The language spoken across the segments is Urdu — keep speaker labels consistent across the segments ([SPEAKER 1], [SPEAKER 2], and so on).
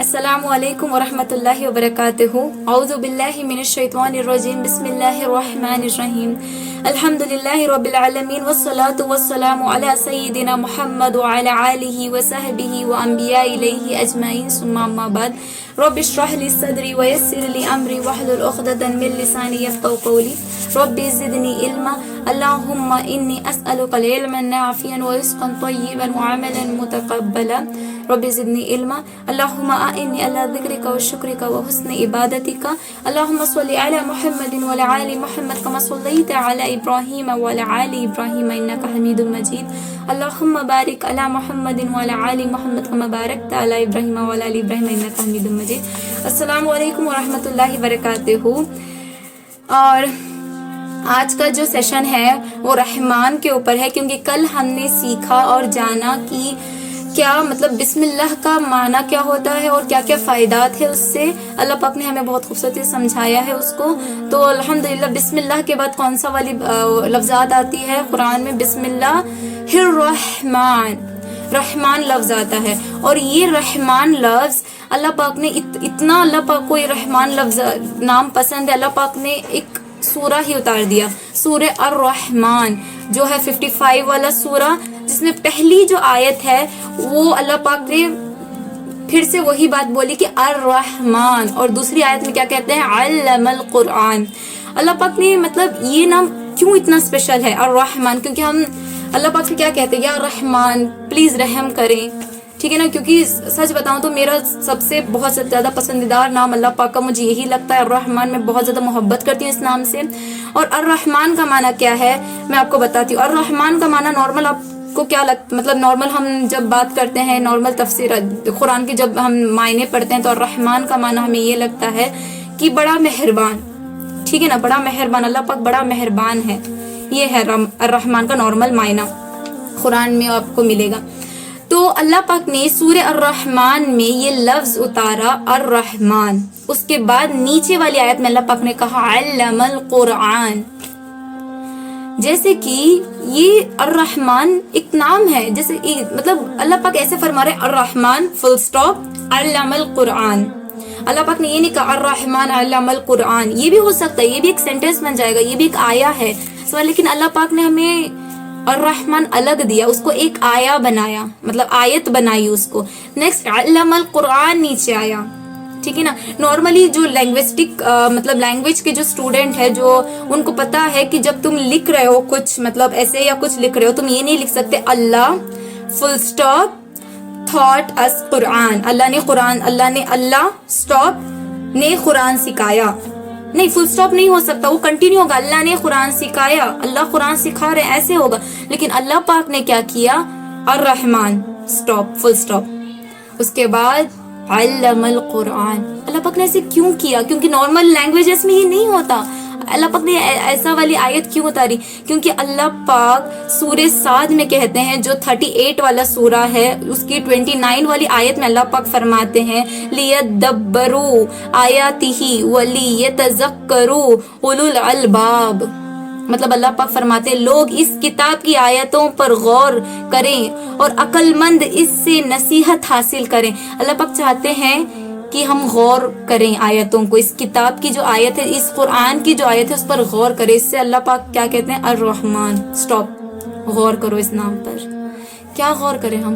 [SPEAKER 1] السلام علیکم ورحمۃ اللہ وبرکاتہ. اعوذ باللہ من الشیطان الرجیم. بسم اللہ الرحمن الرحیم. الحمد للہ رب العالمین والصلاة والسلام علی سیدنا محمد وعلی آلہ وصحبہ وانبیاء الیہ اجمعین ثم اما بعد. رب اشرح لی صدری ویسر لی امری واحلل عقدۃ من لسانی یفقهوا قولی. رب زدنی علما. اللہم انی اسألک العلم النافعا ورزقا طیبا وعملا متقبلا. رب زدنی علما. اللہم اعنی علی ذکرک وشکرک وحسن عبادتک. اللہم صلی علی محمد وعلی آل محمد کما صلیت علی ابراہیم وعلی آل ابراہیم انک حمید مجید. اللہم بارک علی محمد وعلی آل محمد کما بارکت علی ابراہیم وعلی آل ابراہیم انک حمید مجید. السلام علیکم ورحمۃ اللہ وبرکاتہ. اور آج کا جو سیشن ہے وہ رحمان کے اوپر ہے، کیونکہ کل ہم نے سیکھا اور جانا کہ کیا مطلب بسم اللہ کا معنی کیا ہوتا ہے اور کیا کیا فائدات ہے اس سے. اللہ پاک نے ہمیں بہت خوبصورتی سمجھایا ہے اس کو. تو الحمدللہ بسم اللہ کے بعد کون سا والی لفظات آتی ہے قرآن میں؟ بسم اللہ الرحمن، رحمان لفظ آتا ہے. اور یہ رحمان لفظ اللہ پاک نے اتنا، اللہ پاک کو یہ رحمان لفظ نام پسند ہے، اللہ پاک نے ایک سورہ ہی اتار دیا، سورہ الرحمن جو ہے 55 والا سورہ، جس میں پہلی جو آیت ہے وہ اللہ پاک نے پھر سے وہی بات بولی کہ الرحمن، اور دوسری آیت میں کیا کہتے ہیں؟ علم القرآن. اللہ پاک نے مطلب یہ نام کیوں اتنا اسپیشل ہے الرحمن؟ کیونکہ ہم اللہ پاک سے کیا کہتے ہیں؟ یا رحمان پلیز رحم کریں، ٹھیک ہے نا. کیونکہ سچ بتاؤں تو میرا سب سے بہت زیادہ پسندیدہ نام اللہ پاک کا مجھے یہی لگتا ہے الرحمن. میں بہت زیادہ محبت کرتی ہوں اس نام سے. اور الرحمن کا معنی کیا ہے میں آپ کو بتاتی ہوں. الرحمن کا معنی نارمل آپ کو کیا لگتا، مطلب نارمل ہم جب بات کرتے ہیں، نارمل تفسیر قرآن کی جب ہم معنی پڑھتے ہیں تو الرحمن کا معنی ہمیں یہ لگتا ہے کہ بڑا مہربان، ٹھیک ہے نا، بڑا مہربان. اللہ پاک بڑا مہربان ہے، یہ ہے الرحمن کا نارمل معنی قرآن میں آپ کو ملے گا. تو اللہ پاک نے سورہ الرحمن میں یہ لفظ اتارا الرحمن. اس کے بعد نیچے والی آیت میں اللہ پاک نے کہا علم القرآن. جیسے کہ یہ الرحمن ایک نام ہے، جیسے مطلب اللہ پاک ایسے فرما رہے الرحمن فل سٹاپ علم القرآن. اللہ پاک نے یہ نہیں کہا الرحمن علم القرآن. یہ بھی ہو سکتا ہے، یہ بھی ایک سینٹینس بن جائے گا، یہ بھی ایک آیا ہے، لیکن اللہ پاک نے ہمیں الرحمن الگ دیا، اس کو ایک آیا بنایا، مطلب آیت بنائی اس کو. نیکسٹ علم القرآن نیچے آیا، ٹھیک ہے نا. نارملی جو لینگوسٹک مطلب لینگویج کے جو اسٹوڈنٹ ہے، جو ان کو پتا ہے کہ جب تم لکھ رہے ہو کچھ مطلب ایسے یا کچھ لکھ رہے ہو، تم یہ نہیں لکھ سکتے اللہ فل اسٹاپ تھاٹ اس قرآن. اللہ نے اللہ اسٹاپ نے قرآن سکھایا، نہیں، فل سٹاپ نہیں ہو سکتا، وہ کنٹینیو ہوگا. اللہ نے قرآن سکھایا، اللہ قرآن سکھا رہے، ایسے ہوگا. لیکن اللہ پاک نے کیا کیا؟ الرحمن سٹاپ فل سٹاپ. اس کے بعد علم القرآن. اللہ پاک نے ایسے کیوں کیا؟ کیونکہ نارمل لینگویجز میں یہ نہیں ہوتا. اللہ پاک نے ایسا والی آیت کیوں اتاری؟ کیونکہ اللہ پاک سورہ صاد میں کہتے ہیں، جو 38 والا سورہ ہے، اس کی 29 والی آیت میں اللہ پاک فرماتے ہیں لیدبروا آیاتہ ولیتذکروا اولو الالباب. مطلب اللہ پاک فرماتے ہیں لوگ اس کتاب کی آیتوں پر غور کریں اور عقل مند اس سے نصیحت حاصل کریں. اللہ پاک چاہتے ہیں کہ ہم غور کریں آیتوں کو، اس کتاب کی جو آیت ہے، اس قرآن کی جو آیت ہے اس پر غور کریں. اس سے اللہ پاک کیا کہتے ہیں؟ الرحمن سٹاپ، غور کرو اس نام پر. کیا غور کریں ہم؟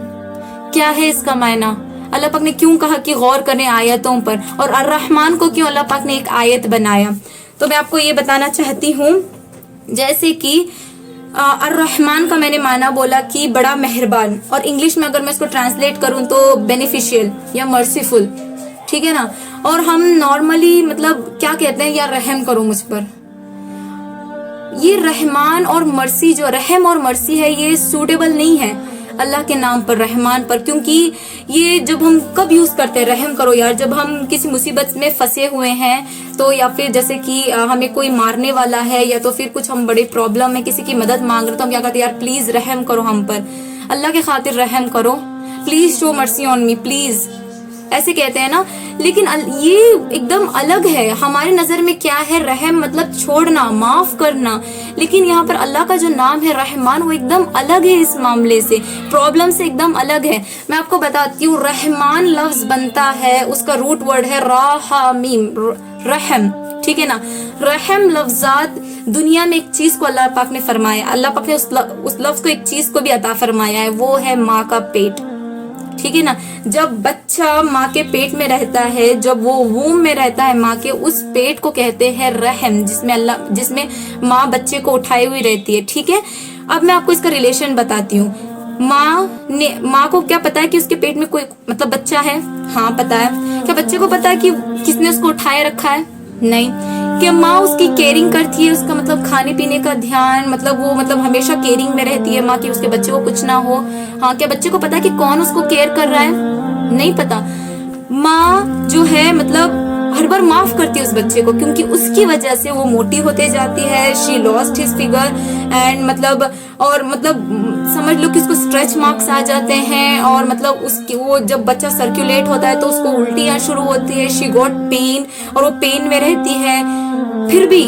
[SPEAKER 1] کیا ہے اس کا معنی؟ اللہ پاک نے کیوں کہا کہ غور کریں آیتوں پر؟ اور الرحمن کو کیوں اللہ پاک نے ایک آیت بنایا؟ تو میں آپ کو یہ بتانا چاہتی ہوں، جیسے کہ الرحمن کا میں نے معنی بولا کہ بڑا مہربان، اور انگلش میں اگر میں اس کو ٹرانسلیٹ کروں تو بینیفیشیل یا مرسیفل، ٹھیک ہے نا. اور ہم نارملی مطلب کیا کہتے ہیں؟ یا رحم کرو مجھ پر. یہ رحمان اور مرسی، جو رحم اور مرسی ہے، یہ سوٹیبل نہیں ہے اللہ کے نام پر، رحمان پر. کیونکہ یہ جب ہم کب یوز کرتے ہیں رحم کرو یار؟ جب ہم کسی مصیبت میں پھنسے ہوئے ہیں تو، یا پھر جیسے کہ ہمیں کوئی مارنے والا ہے، یا تو پھر کچھ ہم بڑے پرابلم میں کسی کی مدد مانگ رہے تو ہم کیا کہتے ہیں؟ یار پلیز رحم کرو ہم پر، اللہ کے خاطر رحم کرو، پلیز شو مرسی آن می پلیز. ایسے کہتے ہیں نا، لیکن یہ ایک دم الگ ہے. ہماری نظر میں کیا ہے؟ رحم مطلب چھوڑنا، معاف کرنا، لیکن یہاں پر اللہ کا جو نام ہے رحمان، وہ ایک دم الگ ہے اس معاملے سے، پرابلم سے ایک دم الگ ہے. میں آپ کو بتاتی ہوں، رحمان لفظ بنتا ہے، اس کا روٹ ورڈ ہے راحمیم، رحم، ٹھیک ہے نا. رحم لفظات دنیا میں ایک چیز کو اللہ پاک نے فرمایا، اللہ پاک نے اس لفظ کو ایک چیز کو بھی عطا فرمایا ہے، وہ ہے ماں کا پیٹ، ٹھیک ہے نا. جب بچہ ماں کے پیٹ میں رہتا ہے، جب وہ ووم میں رہتا ہے ماں کے، اس پیٹ کو کہتے ہیں رحم، جس میں ماں بچے کو اٹھائے ہوئی رہتی ہے، ٹھیک ہے. اب میں آپ کو اس کا ریلیشن بتاتی ہوں. ماں کو کیا پتا ہے کہ اس کے پیٹ میں کوئی مطلب بچہ ہے؟ ہاں پتا ہے. کیا بچے کو پتا ہے کہ کس نے اس کو اٹھائے رکھا ہے؟ نہیں. کہ ماں اس کی کیئرنگ کرتی ہے، اس کا مطلب کھانے پینے کا دھیان، مطلب وہ مطلب ہمیشہ کیئرنگ میں رہتی ہے ماں کی، اس کے بچے کو کچھ نہ ہو. ہاں، کیا بچے کو پتا کہ کون اس کو کیئر کر رہا ہے؟ نہیں پتا. ماں جو ہے مطلب ہر بار معاف کرتی ہے اس بچے کو، کیونکہ اس کی وجہ سے وہ موٹی ہوتے جاتی ہے. She lost his figure and مطلب، اور مطلب سمجھ لو کہ اس کو اسٹریچ مارکس آ جاتے ہیں، اور مطلب اس کی وہ جب بچہ سرکولیٹ ہوتا ہے تو اس کو الٹیاں شروع ہوتی ہے. شی گاٹ پین، اور وہ پین میں رہتی ہے. پھر بھی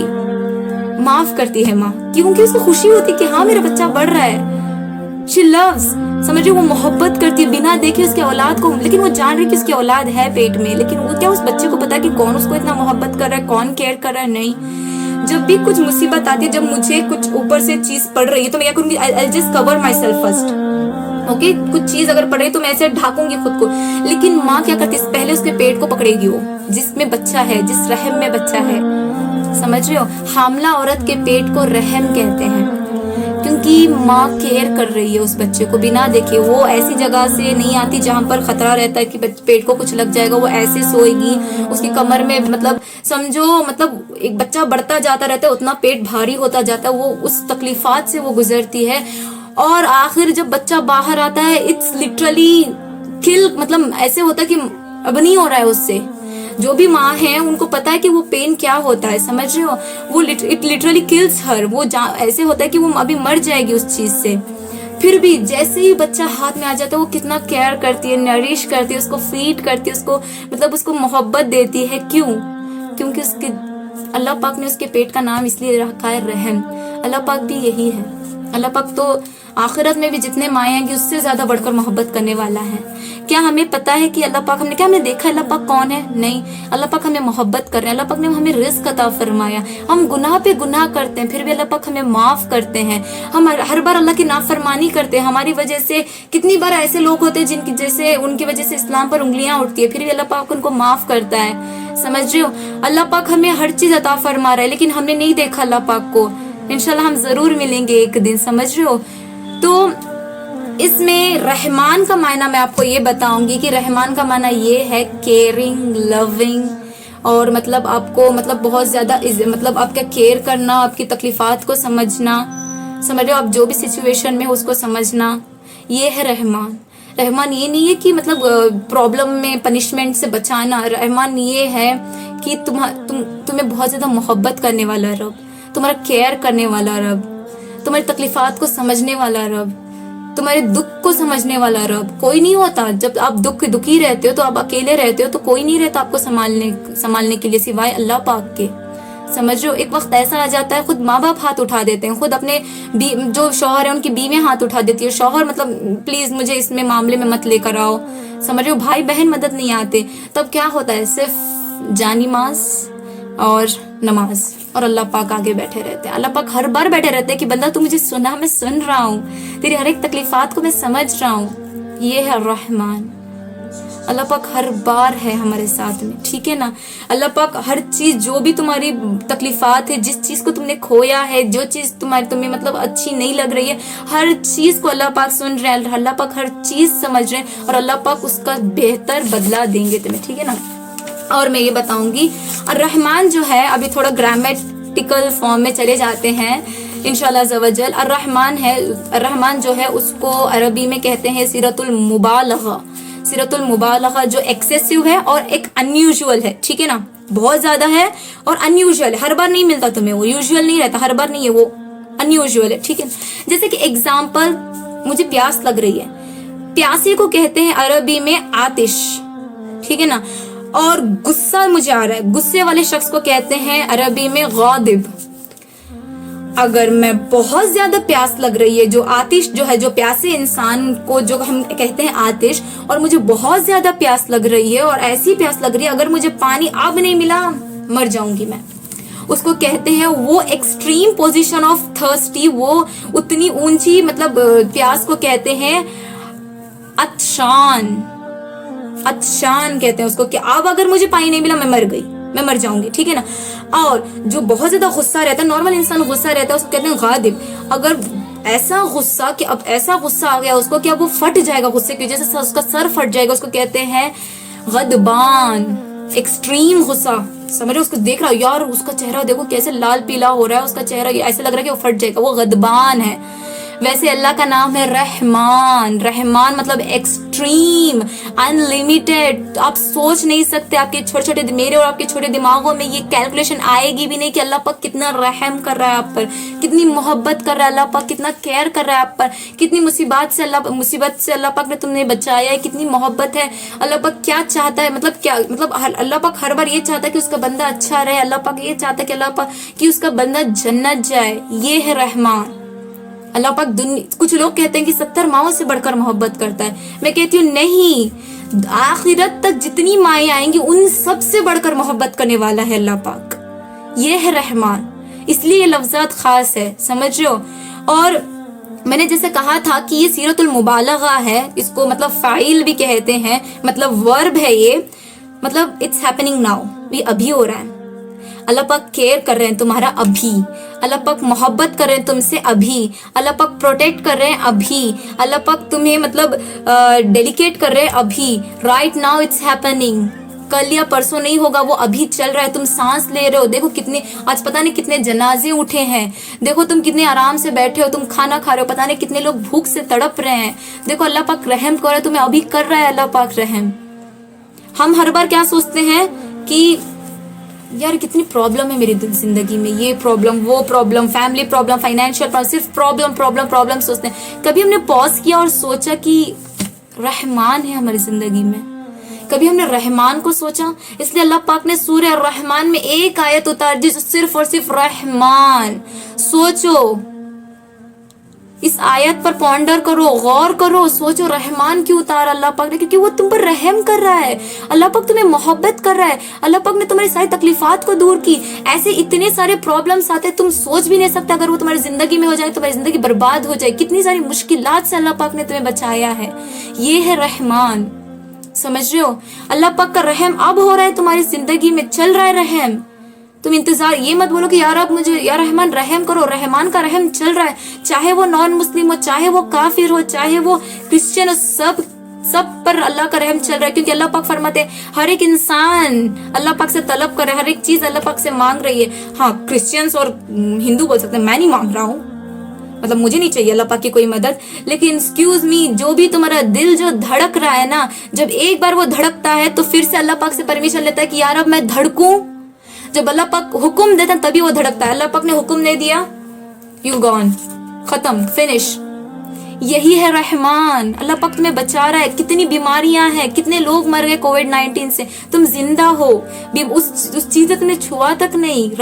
[SPEAKER 1] معاف کرتی ہے ماں، کیونکہ اس کو خوشی ہوتی کہ ہاں میرا بچہ بڑھ رہا ہے. She loves، سمجھے، وہ محبت کرتی ہے بنا دیکھے اس کے اولاد کو، لیکن وہ جان رہی کہ اس کی اولاد ہے پیٹ میں، لیکن وہ کیا اس بچے کو پتا کہ کون اس کو اتنا محبت کر رہا ہے، کون کیئر کر رہا ہے؟ نہیں. جب بھی کچھ مصیبت آتی ہے، جب مجھے کچھ اوپر سے چیز پڑ رہی ہے، تو میں کیا کروں گی؟ I'll just cover myself first. Okay, کچھ چیز اگر پڑ رہی تو میں ایسے ڈھانکوں گی خود کو. لیکن ماں کیا کرتی ہے؟ پہلے اس کے پیٹ کو پکڑے گی، وہ جس میں بچہ ہے، جس رحم میں بچہ ہے. سمجھ رہے ہو؟ حاملہ عورت کے پیٹ کو رحم کہتے ہیں، کیونکہ ماں کیئر کر رہی ہے اس بچے کو بنا دیکھے. وہ ایسی جگہ سے نہیں آتی جہاں پر خطرہ رہتا ہے کہ پیٹ کو کچھ لگ جائے گا. وہ ایسے سوئے گی، اس کی کمر میں مطلب سمجھو، مطلب ایک بچہ بڑھتا جاتا رہتا ہے، اتنا پیٹ بھاری ہوتا جاتا ہے. وہ اس تکلیفات سے وہ گزرتی ہے، اور آخر جب بچہ باہر آتا ہے، اٹس لٹرلی مطلب ایسے ہوتا ہے کہ اب نہیں ہو رہا ہے اس سے. جو بھی ماں ہیں ان کو پتا ہے کہ وہ پین کیا ہوتا ہے، سمجھ رہے ہو؟ وہ اٹ لٹرلی کلز ہر. وہ ایسے ہوتا ہے کہ وہ ابھی مر جائے گی اس چیز سے. پھر بھی جیسے ہی بچہ ہاتھ میں آ جاتا ہے، وہ کتنا کیئر کرتی ہے، نریش کرتی ہے، اس کو فیڈ کرتی ہے، اس کو مطلب اس کو محبت دیتی ہے. کیوں؟ کیونکہ اس کے اللہ پاک نے اس کے پیٹ کا نام اس لیے رکھا ہے رحم. اللہ پاک بھی یہی ہے. اللہ پاک تو آخرت میں بھی جتنے مائیں ہیں گی اس سے زیادہ بڑھ کر محبت کرنے والا ہے. کیا ہمیں پتا ہے کہ اللہ پاک ہم نے دیکھا اللہ پاک کون ہے؟ نہیں. اللہ پاک ہمیں محبت کر رہے ہیں. اللہ پاک نے ہمیں رزق عطا فرمایا. ہم گناہ پہ گناہ کرتے ہیں، پھر بھی اللہ پاک ہمیں معاف کرتے ہیں. ہم ہر بار اللہ کی نافرمانی کرتے ہیں، ہماری وجہ سے کتنی بار ایسے لوگ ہوتے ہیں ان کی وجہ سے اسلام پر انگلیاں اٹھتی ہے، پھر بھی اللہ پاک ان کو معاف کرتا ہے. سمجھ رہے ہو؟ اللہ پاک ہمیں ہر چیز عطا فرما رہا ہے، لیکن ہم نے نہیں دیکھا اللہ پاک کو. انشاءاللہ ہم ضرور ملیں گے ایک دن. سمجھ رہے ہو؟ تو اس میں رحمان کا معنی میں آپ کو یہ بتاؤں گی کہ رحمان کا معنی یہ ہے کیئرنگ، لونگ، اور مطلب آپ کو مطلب بہت زیادہ مطلب آپ کا کیئر کرنا، آپ کی تکلیفات کو سمجھنا. سمجھ رہے ہو؟ آپ جو بھی سچویشن میں اس کو سمجھنا، یہ ہے رحمان. رحمان یہ نہیں ہے کہ مطلب پرابلم میں پنشمنٹ سے بچانا. رحمان یہ ہے کہ تمہیں بہت زیادہ محبت کرنے والا رب، تمہارا کیئر کرنے والا رب، تمہاری تکلیفات کو سمجھنے والا رب، تمہارے دکھ کو سمجھنے والا رب. کوئی نہیں ہوتا جب آپ دکھی رہتے ہو، تو آپ اکیلے رہتے ہو، تو کوئی نہیں رہتا آپ کو سنبھالنے کے لیے سوائے اللہ پاک کے. سمجھ رہے ہو؟ ایک وقت ایسا آ جاتا ہے خود ماں باپ ہاتھ اٹھا دیتے ہیں، خود اپنے جو شوہر ہیں ان کی بیویاں ہاتھ اٹھا دیتی ہے. شوہر مطلب پلیز مجھے اس میں معاملے میں مت لے کر آؤ. سمجھ رہے ہو؟ بھائی بہن مدد نہیں آتے. تب کیا ہوتا ہے؟ صرف جانماز اور نماز، اور اللہ پاک آگے بیٹھے رہتے ہیں. اللہ پاک ہر بار بیٹھے رہتے ہیں کہ بندہ تو مجھے سنا، میں سن رہا ہوں، تیری ہر ایک تکلیفات کو میں سمجھ رہا ہوں. یہ ہے الرحمن. اللہ پاک ہر بار ہے ہمارے ساتھ میں، ٹھیک ہے نا. اللہ پاک ہر چیز، جو بھی تمہاری تکلیفات ہے، جس چیز کو تم نے کھویا ہے، جو چیز تمہیں مطلب اچھی نہیں لگ رہی ہے، ہر چیز کو اللہ پاک سن رہے ہیں، اللہ پاک ہر چیز سمجھ رہے ہیں، اور اللہ پاک اس کا بہتر بدلہ دیں گے تمہیں، ٹھیک ہے نا. اور میں یہ بتاؤں گی الرحمن جو ہے، ابھی تھوڑا گرامیٹیکل فارم میں چلے جاتے ہیں انشاءاللہ عز و جل. الرحمن جو ہے اس کو عربی میں کہتے ہیں سیرت المبالغہ. سیرت المبالغہ جو ایکسیسو ہے اور ایک انیوژول ہے، ٹھیک ہے نا. بہت زیادہ ہے اور انیوژول ہے، ہر بار نہیں ملتا تمہیں، وہ یوزول نہیں رہتا، ہر بار نہیں ہے، وہ انیوژول ہے، ٹھیک ہے. جیسے کہ ایگزامپل، مجھے پیاس لگ رہی ہے، پیاسے کو کہتے ہیں عربی میں آتش، ٹھیک ہے نا. اور غصہ مجھے آ رہا ہے, غصے والے شخص کو کہتے ہیں عربی میں غاضب. اگر میں بہت زیادہ پیاس لگ رہی ہے, جو آتش جو ہے, جو پیاسے انسان کو جو ہم کہتے ہیں آتش, اور مجھے بہت زیادہ پیاس لگ رہی ہے, اور ایسی پیاس لگ رہی ہے اگر مجھے پانی اب نہیں ملا مر جاؤں گی میں. اس کو کہتے ہیں وہ ایکسٹریم پوزیشن آف تھرسٹی, وہ اتنی اونچی مطلب پیاس کو کہتے ہیں عطشان. عطشان کہتے ہیں اس کو کہ اب اگر مجھے پانی نہیں ملا میں مر گئی, میں مر جاؤں گی, ٹھیک ہے نا. اور جو بہت زیادہ غصہ رہتا ہے, نارمل انسان غصہ رہتا ہے, اس کو کہتے ہیں غاضب. اگر ایسا غصہ کہ اب ایسا غصہ آ گیا اس کو کہ اب وہ پھٹ جائے گا غصے کی وجہ سے, اس کا سر پھٹ جائے گا, اس کو کہتے ہیں غضبان. ایکسٹریم غصہ, سمجھ رہے, اس کو دیکھ رہا یار اس کا چہرہ دیکھو کیسے لال پیلا ہو رہا ہے, اس کا چہرہ ایسے لگ رہا ہے کہ وہ پھٹ جائے گا, وہ غضبان ہے. ویسے اللہ کا نام ہے رحمان. رحمان مطلب ایکسٹریم, انلمیٹڈ. آپ سوچ نہیں سکتے, آپ کے چھوٹے چھوٹے میرے اور آپ کے چھوٹے دماغوں میں یہ کیلکولیشن آئے گی بھی نہیں کہ اللہ پاک کتنا رحم کر رہا ہے آپ پر, کتنی محبت کر رہا ہے اللہ پاک, کتنا کیئر کر رہا ہے آپ پر, کتنی مصیبت سے اللہ پاک نے تمہیں بچایا ہے, کتنی محبت ہے. اللہ پاک کیا چاہتا ہے, مطلب اللہ پاک ہر بار یہ چاہتا ہے کہ اس کا بندہ اچھا رہے. اللہ پاک یہ چاہتا ہے کہ اللہ پاک کہ اس کا بندہ جنت جائے. یہ ہے رحمان. اللہ پاک کچھ لوگ کہتے ہیں کہ 70 ماؤں سے بڑھ کر محبت کرتا ہے. میں کہتی ہوں نہیں, آخرت تک جتنی مائیں آئیں گی ان سب سے بڑھ کر محبت کرنے والا ہے اللہ پاک. یہ ہے رحمان, اس لیے یہ لفظات خاص ہے, سمجھ رہے ہو. اور میں نے جیسے کہا تھا کہ یہ سیرت المبالغہ ہے, اس کو مطلب فاعل بھی کہتے ہیں, مطلب ورب ہے یہ, مطلب اٹس ہیپننگ ناؤ, یہ ابھی ہو رہا ہے. اللہ پاک کیئر کر رہے ہیں تمہارا ابھی, اللہ پاک محبت کر رہے ہیں تم سے ابھی, اللہ پاک پروٹیکٹ کر رہے ہیں ابھی, اللہ پاک تمہیں مطلب ڈیلیکیٹ کر رہے ہیں ابھی. Right now it's happening. کل یا پرسوں نہیں ہوگا, وہ ابھی چل رہا ہے. تم سانس لے رہے ہو, دیکھو کتنے آج پتہ نہیں کتنے جنازے اٹھے ہیں, دیکھو تم کتنے آرام سے بیٹھے ہو, تم کھانا کھا رہے ہو, پتہ نہیں کتنے لوگ بھوک سے تڑپ رہے ہیں. دیکھو اللہ پاک رحم کر رہا ہے تمہیں ابھی, کر رہا ہے اللہ پاک رحم. ہم ہر بار کیا سوچتے ہیں کہ یار کتنی پرابلم ہے میری زندگی میں, یہ پرابلم وہ problem, family problem, financial problem, صرف پرابلم سوچتے ہیں. کبھی ہم نے پاز کیا اور سوچا کہ رحمان ہے ہماری زندگی میں, کبھی ہم نے رحمان کو سوچا. اس لیے اللہ پاک نے سورہ الرحمان میں ایک آیت اتار دی جو صرف اور صرف رحمان. سوچو, اس آیت پر پونڈر کرو, غور کرو, سوچو رحمان کیوں اتارا اللہ پاک نے, کیونکہ وہ تم پر رحم کر رہا ہے. اللہ پاک تمہیں محبت کر رہا ہے, اللہ پاک نے تمہاری ساری تکلیفات کو دور کی. ایسے اتنے سارے پرابلمس آتے تم سوچ بھی نہیں سکتے, اگر وہ تمہاری زندگی میں ہو جائے تمہاری زندگی برباد ہو جائے. کتنی ساری مشکلات سے اللہ پاک نے تمہیں بچایا ہے. یہ ہے رحمان, سمجھ رہے ہو. اللہ پاک کا رحم اب ہو رہا ہے تمہاری زندگی میں, چل رہا ہے رحم. تم انتظار یہ مت بولو کہ یار اب مجھے یا رحمان رحم کرو. رحمان کا رحم چل رہا ہے, چاہے وہ نان مسلم ہو, چاہے وہ کافر ہو, چاہے وہ کرسچن ہو, سب پر اللہ کا رحم چل رہا ہے. کیونکہ اللہ پاک فرماتے ہیں ہر ایک انسان اللہ پاک سے طلب کر رہا ہے, ہر ایک چیز اللہ پاک سے مانگ رہی ہے. ہاں کرسچنس اور ہندو بول سکتے ہیں میں نہیں مانگ رہا ہوں, مطلب مجھے نہیں چاہیے اللہ پاک کی کوئی مدد, لیکن ایکسکیوز می, جو بھی تمہارا دل جو دھڑک رہا ہے نا, جب ایک بار وہ دھڑکتا ہے تو پھر سے اللہ پاک سے پرمیشن لیتا ہے کہ یار اب میں دھڑکوں. جب اللہ پاک حکم دیتا ہے تبھی وہ دھڑکتا ہے. اللہ پاک نے حکم نہیں دیا, یو گون, ختم, فنش. یہی ہے رحمان. اللہ پاک تمہیں بچا رہا ہے. کتنی بیماریاں ہیں, کتنے لوگ مر گئے کووڈ-19 سے, تم زندہ ہو, اس چیز تم نے چھوا تک نہیں.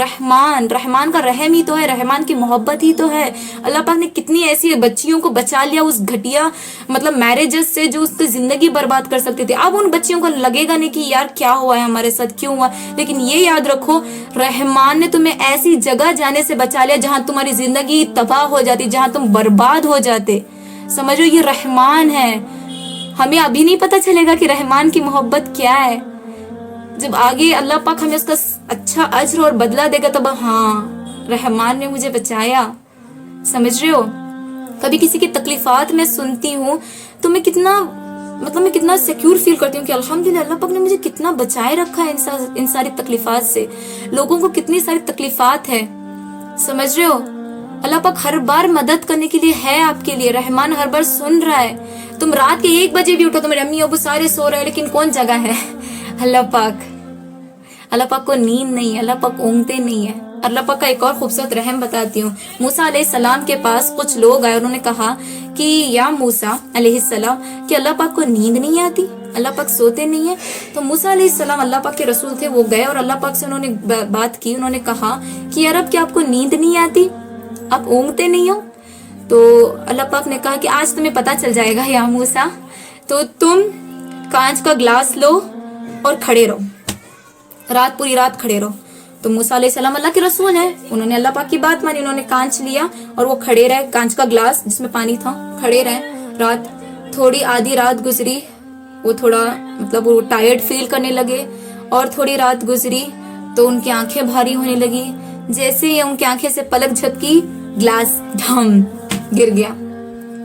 [SPEAKER 1] رحمان کا رحم ہی تو ہے, رحمان کی محبت ہی تو ہے. اللہ پاک نے کتنی ایسی بچیوں کو بچا لیا اس گھٹیا مطلب میرجز سے جو اس کی زندگی برباد کر سکتے تھے. اب ان بچیوں کو لگے گا نہیں کہ یار کیا ہوا ہے ہمارے ساتھ, کیوں ہوا, لیکن یہ یاد رکھو رحمان نے تمہیں ایسی جگہ جانے سے بچا لیا جہاں تمہاری زندگی تباہ ہو جاتی, جہاں تم برباد ہو جاتے. سمجھو یہ رحمان ہے. ہمیں ابھی نہیں پتا چلے گا کہ رحمان کی محبت کیا ہے, جب آگے اللہ پاک ہمیں اس کا اچھا اجر اور بدلہ دے گا تب ہاں رحمان نے مجھے بچایا. سمجھ رہے ہو. کبھی کسی کی تکلیفات میں سنتی ہوں تو میں کتنا سیکیور فیل کرتی ہوں کہ الحمدللہ اللہ پاک نے مجھے کتنا بچائے رکھا ہے ان ساری تکلیفات سے. لوگوں کو کتنی ساری تکلیفات ہے, سمجھ رہے ہو. اللہ پاک ہر بار مدد کرنے کے لیے ہے آپ کے لیے. رحمان ہر بار سن رہا ہے. تم رات کے 1 بجے بھی اٹھو, تمہارے امی ابو سارے سو رہے ہیں, لیکن کون جگہ ہے؟ اللہ پاک کو نیند نہیں ہے, اللہ پاک اونگتے نہیں ہے. اللہ پاک کا ایک اور خوبصورت رحم بتاتی ہوں. موسیٰ علیہ السلام کے پاس کچھ لوگ آئے, انہوں نے کہا کہ یا موسیٰ علیہ السلام کہ اللہ پاک کو نیند نہیں آتی. اللہ پاک سوتے نہیں ہیں. تو موسیٰ علیہ السلام اللہ پاک کے رسول تھے, وہ گئے اور اللہ پاک سے انہوں نے بات کی. انہوں نے کہا کہ یا رب کیا آپ کو نیند نہیں آتی, آپ اونگتے نہیں ہو؟ تو اللہ پاک نے کہا کہ آج تمہیں پتہ چل جائے گا یا موسیٰ, تو تم کانچ کا گلاس لو اور کھڑے رہو, پوری رات کھڑے رہو. تو موسیٰ علیہ السلام اللہ کے رسول ہیں, انہوں نے اللہ پاک کی بات مانی, انہوں نے کانچ لیا اور وہ کھڑے رہے, کانچ کا گلاس جس میں پانی تھا, کھڑے رہے رات. تھوڑی آدھی رات گزری, وہ تھوڑا مطلب وہ ٹائرڈ فیل کرنے لگے, اور تھوڑی رات گزری تو ان کی آنکھیں بھاری ہونے لگی. جیسے ہی ان کی آنکھیں سے پلک جھپکی, گلاس ڈھم گر گیا.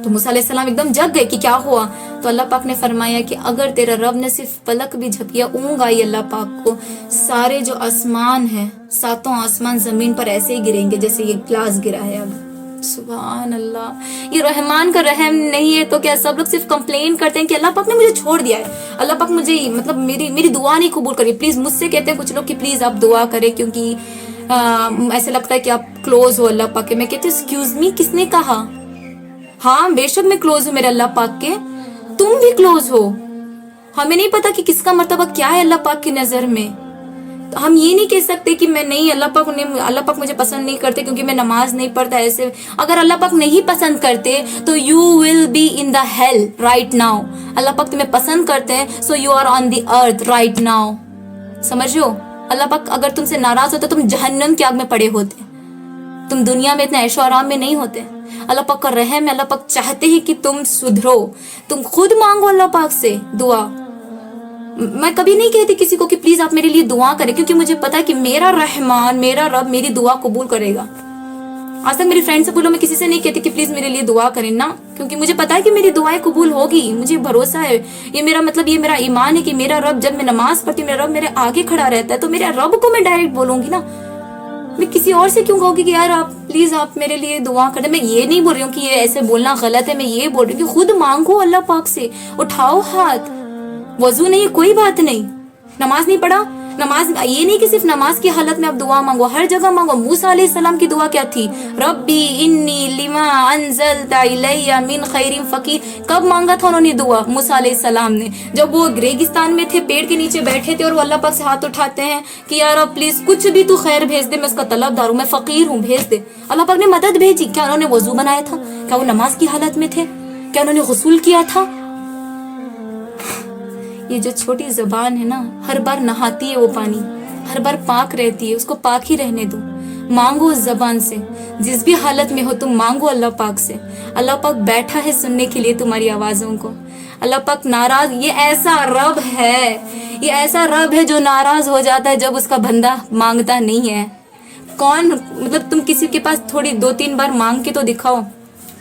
[SPEAKER 1] تو موسیٰ علیہ السلام ایک دم جگ گئے کہ کیا ہوا. تو اللہ پاک نے فرمایا کہ اگر تیرا رب نے صرف پلک بھی جھپکیا, اونگ آئی اللہ پاک کو, سارے جو آسمان ہیں, 7 آسمان زمین پر ایسے ہی گریں گے جیسے یہ گلاس گرا ہے. اب سبحان اللہ, یہ رحمان کا رحم نہیں ہے تو کیا سب لوگ صرف کمپلین کرتے ہیں کہ اللہ پاک نے مجھے چھوڑ دیا ہے, اللہ پاک مجھے مطلب میری دعا نہیں قبول کری. پلیز مجھ سے کہتے ہیں کچھ لوگ کہ پلیز آپ دعا کریں کیونکہ ایسے لگتا ہے کہ آپ کلوز ہو اللہ پاک کے. میں کہتی ہوں ایکسکیوز می, کس نے کہا؟ ہاں بے شک میں کلوز ہوں میرے اللہ پاک کے, تم بھی کلوز ہو. ہمیں نہیں پتا کہ کس کا مرتبہ کیا ہے اللہ پاک کی نظر میں. تو ہم یہ نہیں کہہ سکتے کہ میں نہیں, اللہ پاک مجھے پسند نہیں کرتے کیونکہ میں نماز نہیں پڑھتا. ایسے اگر اللہ پاک نہیں پسند کرتے تو you will be in the hell right now. اللہ پاک تمہیں پسند کرتے ہیں, so you are on the earth right now. سمجھو, اللہ پاک اگر تم سے ناراض ہوتا تم جہنم کی آگ میں پڑے ہوتے, تم دنیا میں اتنے عیش و آرام میں نہیں ہوتے. اللہ پاک کا رحم ہے, اللہ پاک چاہتے ہیں کہ تم سدھرو. تم خود مانگو اللہ پاک سے دعا. میں کبھی نہیں کہتی کسی کو کہ پلیز آپ میرے لیے دعا کریں, کیونکہ مجھے پتا ہے کہ میرا رحمان, میرا رب میری دعا قبول کرے گا. آج تک میری فرینڈ سے بولو, میں کسی سے نہیں کہتی کہ پلیز میرے لیے دعا کریں نا, کیونکہ مجھے پتا ہے کہ میری دعائیں قبول ہوگی. مجھے بھروسہ ہے, یہ میرا ایمان ہے کہ میرا رب, جب میں نماز پڑھتی میرا رب میرے آگے کھڑا رہتا ہے, تو میرے رب کو میں ڈائریکٹ بولوں گی نا. میں کسی اور سے کیوں کہوں گی کہ یار آپ پلیز آپ میرے لیے دعا کریں. میں یہ نہیں بول رہی ہوں کہ یہ ایسے بولنا غلط ہے, میں یہ بول رہی ہوں کہ خود مانگو اللہ پاک سے, اٹھاؤ ہاتھ. وضو نہیں, کوئی بات نہیں, نماز نہیں پڑھا, نماز یہ نہیں کہ صرف نماز کی حالت میں آپ دعا مانگو, ہر جگہ مانگو. موسیٰ علیہ السلام کی دعا کیا تھی؟ ربی انی لما انزلت الی من خیر فقیر. کب مانگا تھا انہوں نے دعا موسیٰ علیہ السلام نے؟ جب وہ ریگستان میں تھے, پیڑ کے نیچے بیٹھے تھے, اور وہ اللہ پاک سے ہاتھ اٹھاتے ہیں کہ یا رب پلیز کچھ بھی تو خیر بھیج دے, میں اس کا طلبدار ہوں, میں فقیر ہوں, بھیج دے. اللہ پاک نے مدد بھیجی. کیا انہوں نے وضو بنایا تھا؟ کیا وہ نماز کی حالت میں تھے؟ کیا انہوں نے غسل کیا تھا؟ یہ جو چھوٹی زبان ہے نا, ہر بار نہاتی ہے وہ پانی, ہر بار پاک رہتی ہے, اس کو پاک ہی رہنے دو. مانگو اس زبان سے, جس بھی حالت میں ہو تم مانگو اللہ پاک سے. اللہ پاک بیٹھا ہے سننے کے لیے تمہاری آوازوں کو. اللہ پاک ناراض, یہ ایسا رب ہے, یہ ایسا رب ہے جو ناراض ہو جاتا ہے جب اس کا بندہ مانگتا نہیں ہے. کون مطلب تم کسی کے پاس تھوڑی 2-3 بار مانگ کے تو دکھاؤ,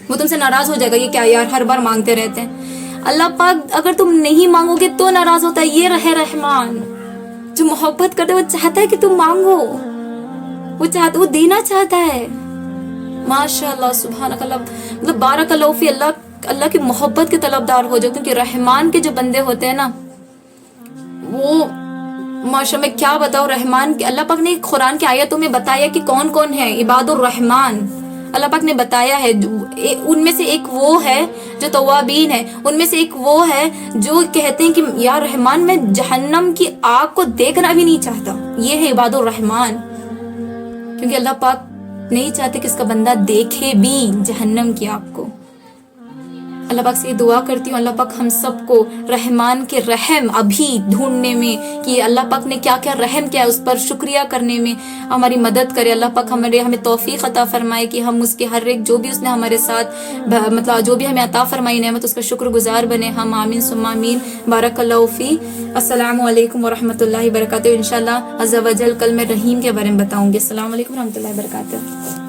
[SPEAKER 1] وہ تم سے ناراض ہو جائے گا. یہ کیا یار ہر بار مانگتے رہتے ہیں. اللہ پاک اگر تم نہیں مانگو گے تو ناراض ہوتا ہے. یہ رہے رحمان جو محبت کرتا ہے, وہ چاہتا ہے کہ تم مانگو, وہ دینا چاہتا ہے. ماشاء اللہ سبحان اللہ, مطلب بارک اللہ فی, اللہ کی محبت کے طلبدار ہو جاؤ. کیونکہ رحمان کے جو بندے ہوتے ہیں نا, وہ ماشاء میں کیا بتاؤ, رحمان کے اللہ پاک نے قرآن کی آیتوں میں بتایا کہ کون کون ہے عباد الرحمان. اللہ پاک نے بتایا ہے, ان میں سے ایک وہ ہے جو توابین ہے, ان میں سے ایک وہ ہے جو کہتے ہیں کہ یا رحمان میں جہنم کی آگ کو دیکھنا بھی نہیں چاہتا. یہ ہے عباد الرحمان, کیونکہ اللہ پاک نہیں چاہتے کہ اس کا بندہ دیکھے بھی جہنم کی آگ کو. اللہ پاک سے یہ دعا کرتی ہوں, اللہ پاک ہم سب کو رحمان کے رحم ابھی ڈھونڈنے میں کہ اللہ پاک نے کیا کیا رحم کیا ہے اس پر شکریہ کرنے میں ہماری مدد کرے. اللہ پاک ہمیں توفیق عطا فرمائے کہ ہم اس کے ہر ایک جو بھی اس نے ہمارے ساتھ مطلب جو بھی ہمیں عطا فرمائی نعمت, اس کا شکر گزار بنے ہم. آمین ثم آمین. بارک اللہ فی. السلام علیکم ورحمۃ اللہ وبرکاتہ. انشاءاللہ عز و جل کل میں رحیم کے بارے میں بتاؤں گی. السلام علیکم ورحمۃ اللہ وبرکاتہ.